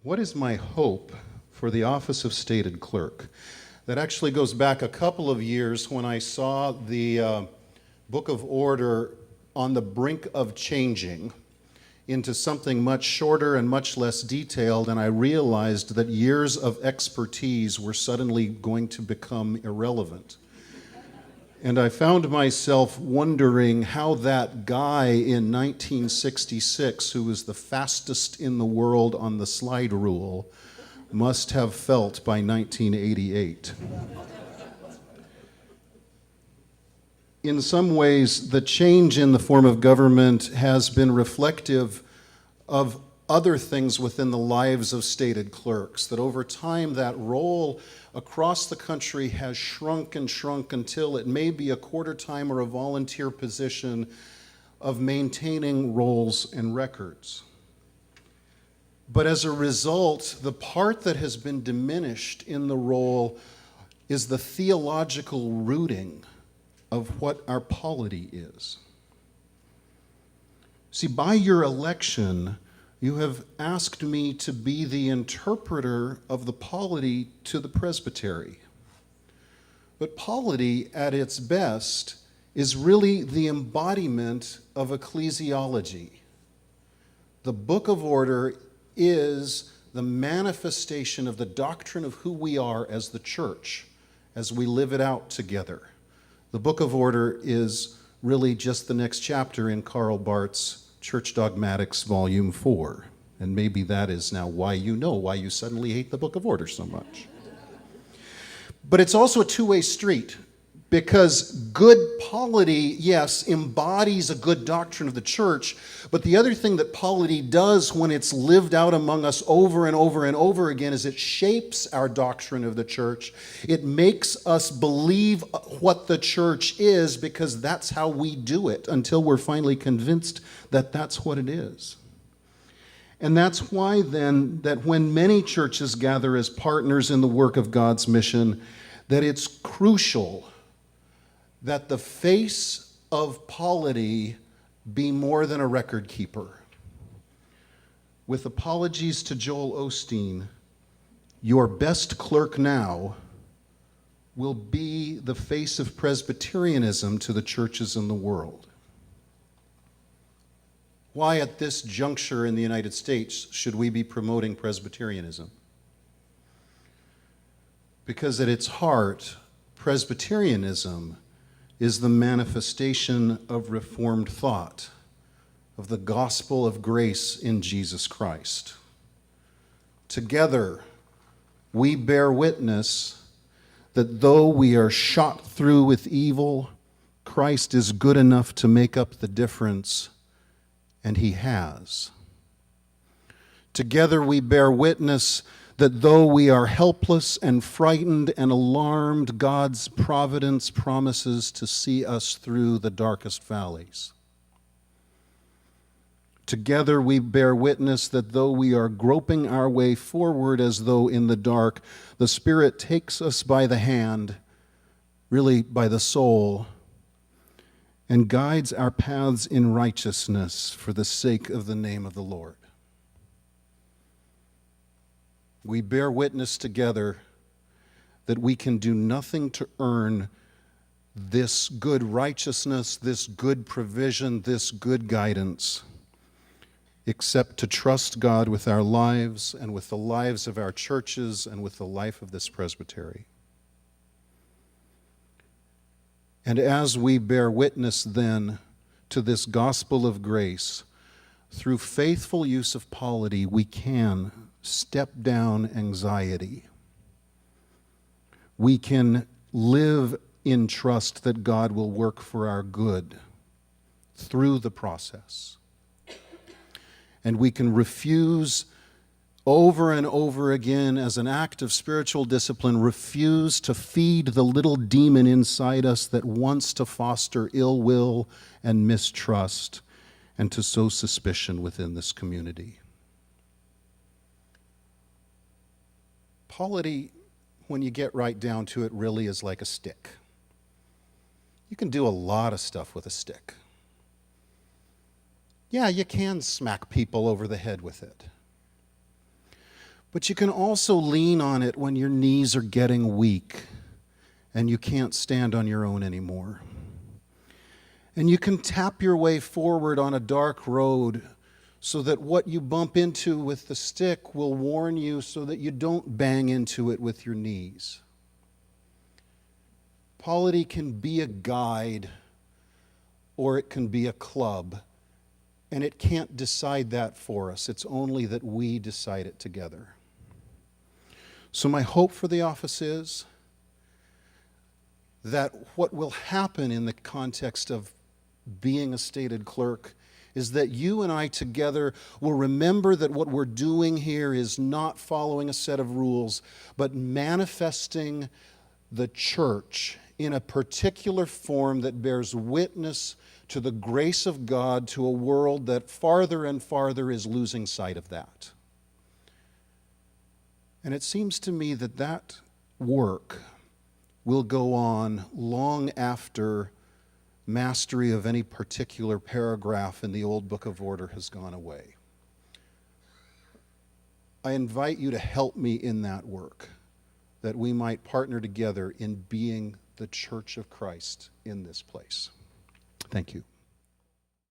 What is my hope for the Office of Stated Clerk? That actually goes back a couple of years when I saw the Book of Order on the brink of changing into something much shorter and much less detailed, and I realized that years of expertise were suddenly going to become irrelevant. And I found myself wondering how that guy in 1966, who was the fastest in the world on the slide rule, must have felt by 1988. In some ways, the change in the form of government has been reflective of other things within the lives of stated clerks, that over time that role across the country has shrunk and shrunk until it may be a quarter-time or a volunteer position of maintaining rolls and records. But as a result, the part that has been diminished in the role is the theological rooting of what our polity is. See, by your election, you have asked me to be the interpreter of the polity to the presbytery. But polity, at its best, is really the embodiment of ecclesiology. The Book of Order is the manifestation of the doctrine of who we are as the church, as we live it out together. The Book of Order is really just the next chapter in Karl Barth's Church Dogmatics, Volume 4. And maybe that is now why you suddenly hate the Book of Order so much. But it's also a two-way street, because good polity, yes, embodies a good doctrine of the church, but the other thing that polity does when it's lived out among us over and over and over again is it shapes our doctrine of the church. It makes us believe what the church is, because that's how we do it until we're finally convinced that that's what it is. And that's why then that when many churches gather as partners in the work of God's mission, that it's crucial that the face of polity be more than a record keeper. With apologies to Joel Osteen, your best clerk now will be the face of Presbyterianism to the churches in the world. Why at this juncture in the United States should we be promoting Presbyterianism? Because at its heart, Presbyterianism is the manifestation of Reformed thought, of the gospel of grace in Jesus Christ. Together, we bear witness that though we are shot through with evil, Christ is good enough to make up the difference, and he has. Together, we bear witness that though we are helpless and frightened and alarmed, God's providence promises to see us through the darkest valleys. Together we bear witness that though we are groping our way forward as though in the dark, the Spirit takes us by the hand, really by the soul, and guides our paths in righteousness for the sake of the name of the Lord. We bear witness together that we can do nothing to earn this good righteousness, this good provision, this good guidance, except to trust God with our lives and with the lives of our churches and with the life of this presbytery. And as we bear witness then to this gospel of grace, through faithful use of polity, we can step down anxiety. We can live in trust that God will work for our good through the process. And we can refuse over and over again, as an act of spiritual discipline, refuse to feed the little demon inside us that wants to foster ill will and mistrust and to sow suspicion within this community. Polity, when you get right down to it, really is like a stick. You can do a lot of stuff with a stick. Yeah, you can smack people over the head with it. But you can also lean on it when your knees are getting weak and you can't stand on your own anymore. And you can tap your way forward on a dark road so that what you bump into with the stick will warn you so that you don't bang into it with your knees. Polity can be a guide or it can be a club, and it can't decide that for us. It's only that we decide it together. So my hope for the office is that what will happen in the context of being a stated clerk is that you and I together will remember that what we're doing here is not following a set of rules, but manifesting the church in a particular form that bears witness to the grace of God to a world that farther and farther is losing sight of that. And it seems to me that that work will go on long after mastery of any particular paragraph in the old Book of Order has gone away. I invite you to help me in that work, that we might partner together in being the Church of Christ in this place. Thank you.